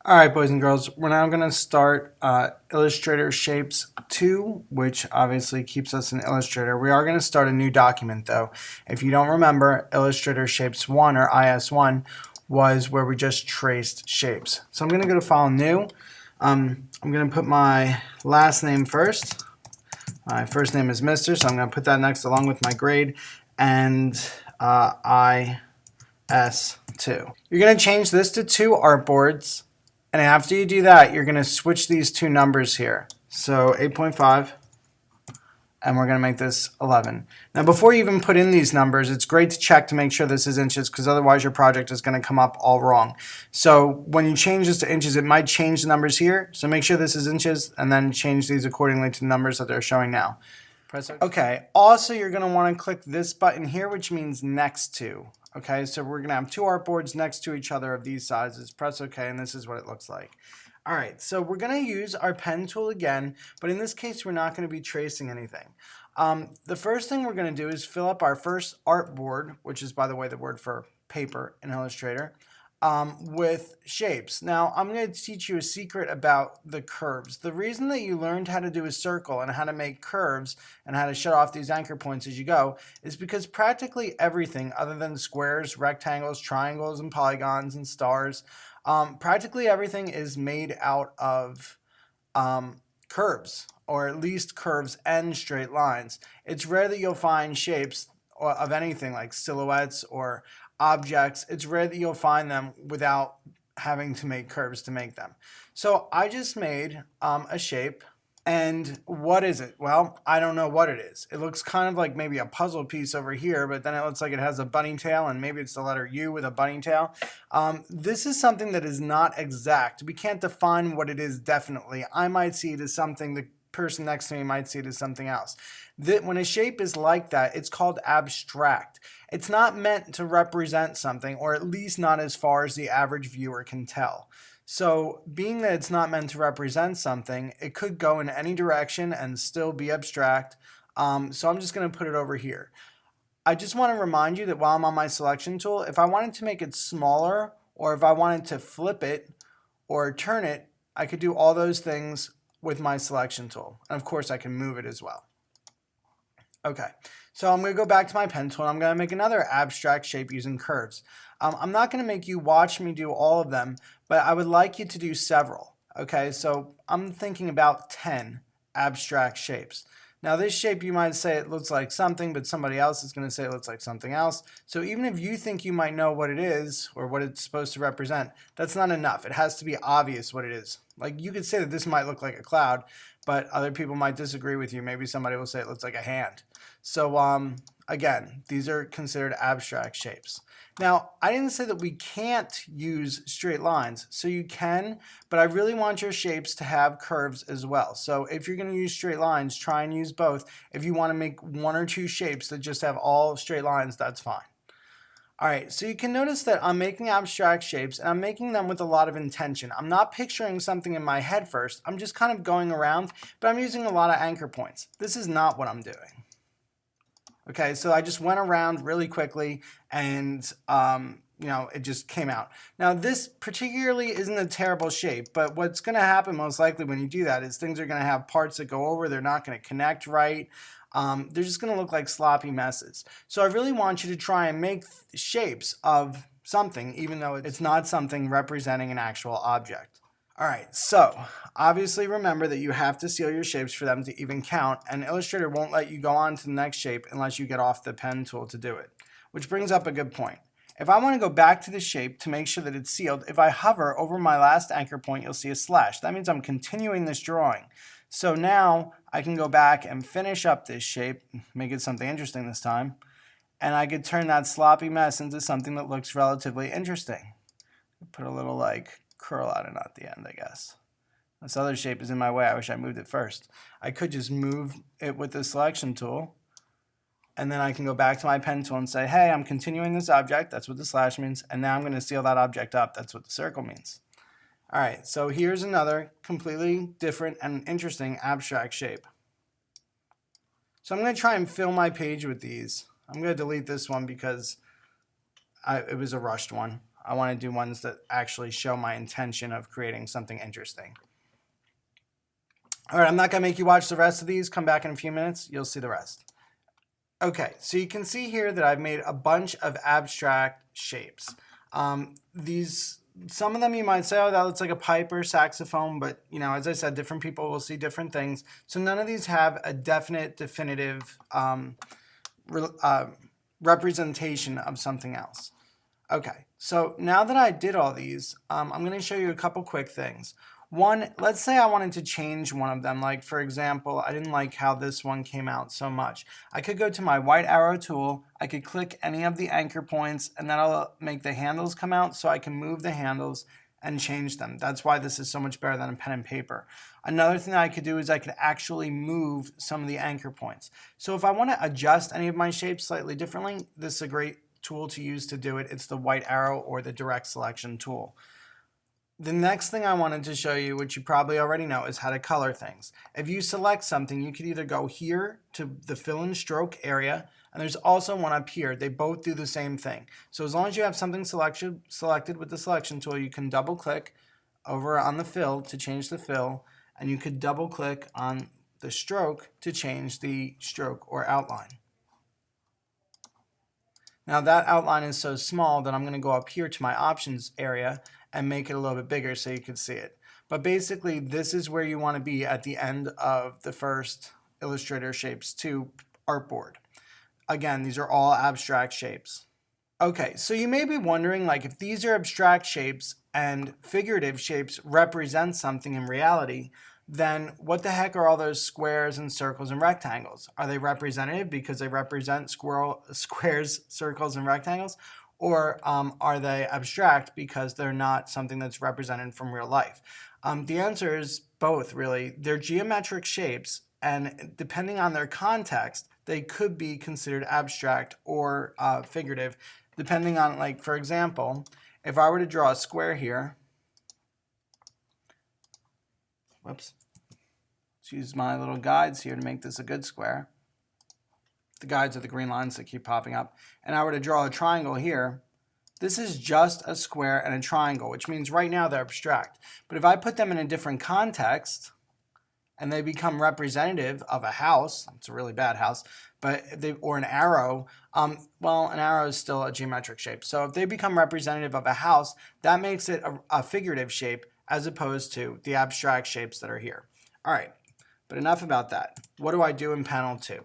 All right, boys and girls, we're now going to start Illustrator Shapes 2, which obviously keeps us in Illustrator. We are going to start a new document, though. If you don't remember, Illustrator Shapes 1, or IS1, was where we just traced shapes. So I'm going to go to File, New. I'm going to put my last name first. My first name is Mr., so I'm going to put that next along with my grade, and IS2. You're going to change this to 2 artboards. And after you do that, you're going to switch these two numbers here. So 8.5, and we're going to make this 11. Now, before you even put in these numbers, it's great to check to make sure this is inches, because otherwise your project is going to come up all wrong. So when you change this to inches, it might change the numbers here. So make sure this is inches, and then change these accordingly to the numbers that they're showing now. Press OK. Okay. Also, you're going to want to click this button here, which means next to. Okay, so we're going to have 2 artboards next to each other of these sizes. Press OK, and this is what it looks like. All right, so we're going to use our pen tool again, but in this case, we're not going to be tracing anything. The first thing we're going to do is fill up our first artboard, which is, by the way, the word for paper in Illustrator, with shapes. Now, I'm going to teach you a secret about the curves. The reason that you learned how to do a circle and how to make curves and how to shut off these anchor points as you go is because practically everything other than squares, rectangles, triangles, and polygons and stars, practically everything is made out of curves, or at least curves and straight lines. It's rare that you'll find shapes of anything like silhouettes or objects. It's rare that you'll find them without having to make curves to make them. So I just made a shape, and what is it? Well, I don't know what it is. It looks kind of like maybe a puzzle piece over here, but then it looks like it has a bunny tail, and maybe it's the letter U with a bunny tail. This is something that is not exact. We can't define what it is definitely. I might see it as something, the person next to me might see it as something else. When a shape is like that, it's called abstract. It's not meant to represent something, or at least not as far as the average viewer can tell. So being that it's not meant to represent something, it could go in any direction and still be abstract. So I'm just going to put it over here. I just want to remind you that while I'm on my selection tool, if I wanted to make it smaller, or if I wanted to flip it or turn it, I could do all those things with my selection tool. And of course, I can move it as well. Okay, so I'm going to go back to my pen tool, and I'm going to make another abstract shape using curves. I'm not going to make you watch me do all of them, but I would like you to do several. Okay, so I'm thinking about 10 abstract shapes. Now this shape, you might say it looks like something, but somebody else is going to say it looks like something else. So even if you think you might know what it is or what it's supposed to represent, that's not enough. It has to be obvious what it is. Like, you could say that this might look like a cloud, but other people might disagree with you. Maybe somebody will say it looks like a hand. So again, these are considered abstract shapes. Now, I didn't say that we can't use straight lines, so you can, but I really want your shapes to have curves as well. So if you're going to use straight lines, try and use both. If you want to make 1 or 2 shapes that just have all straight lines, that's fine. All right, so you can notice that I'm making abstract shapes, and I'm making them with a lot of intention. I'm not picturing something in my head first. I'm just kind of going around, but I'm using a lot of anchor points. This is not what I'm doing. Okay, so I just went around really quickly, and it just came out. Now this particularly isn't a terrible shape, but what's going to happen most likely when you do that is things are going to have parts that go over. They're not going to connect right. They're just going to look like sloppy messes. So I really want you to try and make shapes of something, even though it's not something representing an actual object. All right, so obviously remember that you have to seal your shapes for them to even count, and Illustrator won't let you go on to the next shape unless you get off the pen tool to do it, which brings up a good point. If I want to go back to the shape to make sure that it's sealed, if I hover over my last anchor point, you'll see a slash. That means I'm continuing this drawing. So now I can go back and finish up this shape, make it something interesting this time, and I could turn that sloppy mess into something that looks relatively interesting. Put a little like curl out and at the end, I guess. This other shape is in my way. I wish I moved it first. I could just move it with the selection tool, and then I can go back to my pen tool and say, hey, I'm continuing this object. That's what the slash means. And now I'm going to seal that object up. That's what the circle means. All right, so here's another completely different and interesting abstract shape. So I'm going to try and fill my page with these. I'm going to delete this one because it was a rushed one. I want to do ones that actually show my intention of creating something interesting. All right, I'm not going to make you watch the rest of these. Come back in a few minutes. You'll see the rest. Okay, so you can see here that I've made a bunch of abstract shapes. Some of them you might say, oh, that looks like a pipe or saxophone, but as I said, different people will see different things. So none of these have a definitive representation of something else. Okay, so now that I did all these, I'm going to show you a couple quick things. One, let's say I wanted to change one of them. Like, for example, I didn't like how this one came out so much. I could go to my white arrow tool, I could click any of the anchor points, and that'll make the handles come out so I can move the handles and change them. That's why this is so much better than a pen and paper. Another thing that I could do is I could actually move some of the anchor points. So if I want to adjust any of my shapes slightly differently, this is a great tool to use to do it. It's the white arrow or the direct selection tool. The next thing I wanted to show you, which you probably already know, is how to color things. If you select something, you could either go here to the fill and stroke area, and there's also one up here. They both do the same thing. So as long as you have something selected with the selection tool, you can double click over on the fill to change the fill, and you could double click on the stroke to change the stroke or outline. Now that outline is so small that I'm going to go up here to my options area and make it a little bit bigger so you can see it. But basically this is where you want to be at the end of the first Illustrator Shapes 2 artboard. Again, these are all abstract shapes. Okay, so you may be wondering, like, if these are abstract shapes and figurative shapes represent something in reality, then what the heck are all those squares and circles and rectangles? Are they representative because they represent squares, circles, and rectangles? Or are they abstract because they're not something that's represented from real life? The answer is both, really. They're geometric shapes, and depending on their context, they could be considered abstract or figurative, depending on, like, for example, if I were to draw a square here, whoops, let's use my little guides here to make this a good square. The guides are the green lines that keep popping up. And I were to draw a triangle here, this is just a square and a triangle, which means right now they're abstract. But if I put them in a different context, and they become representative of a house, it's a really bad house, or an arrow, well, an arrow is still a geometric shape. So if they become representative of a house, that makes it a figurative shape as opposed to the abstract shapes that are here. All right, but enough about that. What do I do in panel 2?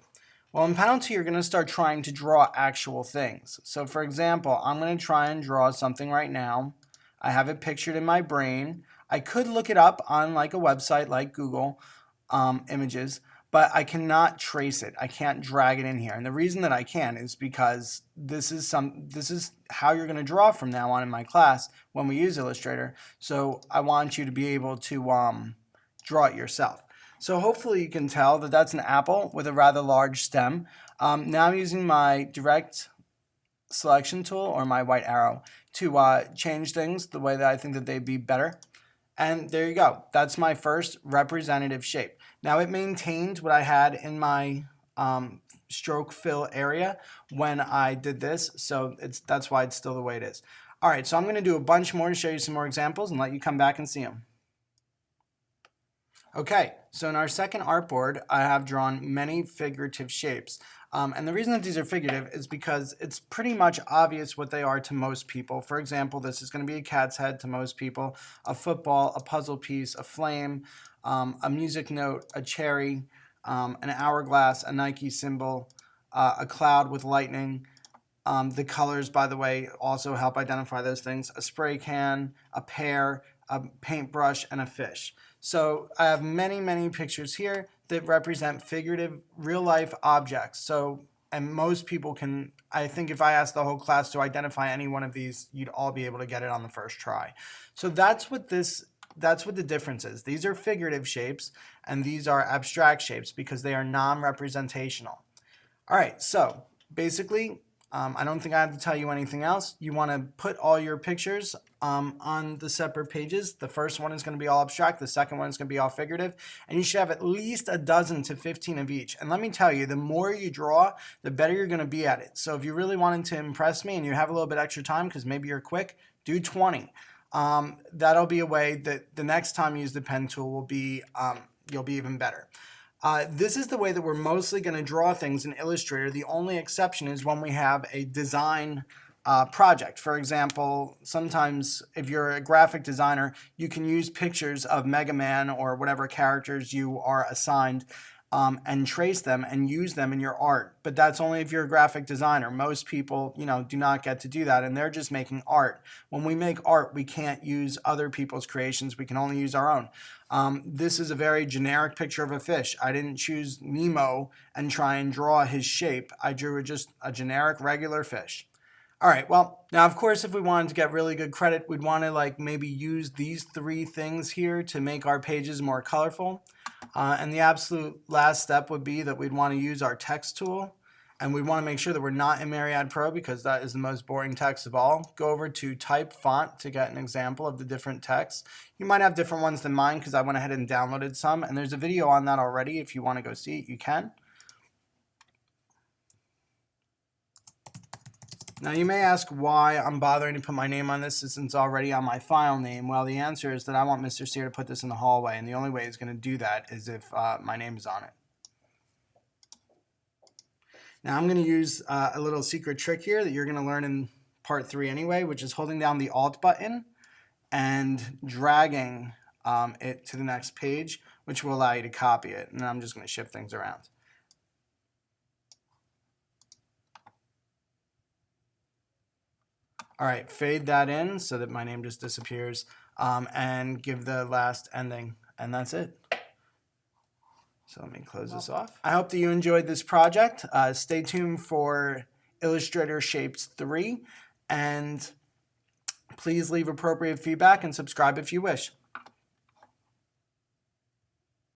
Well, in panel 2, you're going to start trying to draw actual things. So for example, I'm going to try and draw something right now. I have it pictured in my brain. I could look it up on like a website like Google Images, but I cannot trace it. I can't drag it in here. And the reason that I can is because this is how you're going to draw from now on in my class when we use Illustrator. So I want you to be able to draw it yourself. So hopefully you can tell that that's an apple with a rather large stem. Now I'm using my direct selection tool or my white arrow to change things the way that I think that they'd be better. And there you go. That's my first representative shape. Now it maintained what I had in my stroke fill area when I did this, so that's why it's still the way it is. All right, so I'm going to do a bunch more to show you some more examples and let you come back and see them. Okay, so in our second artboard, I have drawn many figurative shapes. And the reason that these are figurative is because it's pretty much obvious what they are to most people. For example, this is going to be a cat's head to most people, a football, a puzzle piece, a flame, a music note, a cherry, an hourglass, a Nike symbol, a cloud with lightning. The colors, by the way, also help identify those things. A spray can, a pear, a paintbrush, and a fish. So I have many, many pictures here that represent figurative real-life objects. So, and most people can, I think if I asked the whole class to identify any one of these, you'd all be able to get it on the first try. So that's what the difference is. These are figurative shapes, and these are abstract shapes because they are non-representational. All right, so basically, I don't think I have to tell you anything else. You want to put all your pictures on the separate pages. The first one is going to be all abstract. The second one is going to be all figurative. And you should have at least a dozen to 15 of each. And let me tell you, the more you draw, the better you're going to be at it. So if you really wanted to impress me and you have a little bit extra time because maybe you're quick, do 20. That'll be a way that the next time you use the pen tool will be, you'll be even better. This is the way that we're mostly going to draw things in Illustrator. The only exception is when we have a design project. For example, sometimes if you're a graphic designer, you can use pictures of Mega Man or whatever characters you are assigned and trace them and use them in your art. But that's only if you're a graphic designer. Most people, do not get to do that, and they're just making art. When we make art, we can't use other people's creations. We can only use our own. This is a very generic picture of a fish. I didn't choose Nemo and try and draw his shape. I drew just a generic regular fish. All right, well, now of course if we wanted to get really good credit, we'd want to maybe use these 3 things here to make our pages more colorful. And the absolute last step would be that we'd want to use our text tool, and we'd want to make sure that we're not in Myriad Pro because that is the most boring text of all. Go over to type font to get an example of the different texts. You might have different ones than mine because I went ahead and downloaded some, and there's a video on that already. If you want to go see it, you can. Now you may ask why I'm bothering to put my name on this since it's already on my file name. Well, the answer is that I want Mr. Cier to put this in the hallway, and the only way he's going to do that is if my name is on it. Now I'm going to use a little secret trick here that you're going to learn in part 3 anyway, which is holding down the Alt button and dragging it to the next page, which will allow you to copy it. And I'm just going to shift things around. All right, fade that in so that my name just disappears, and give the last ending, and that's it. So let me close this off. I hope that you enjoyed this project. Stay tuned for Illustrator Shapes 3, and please leave appropriate feedback and subscribe if you wish.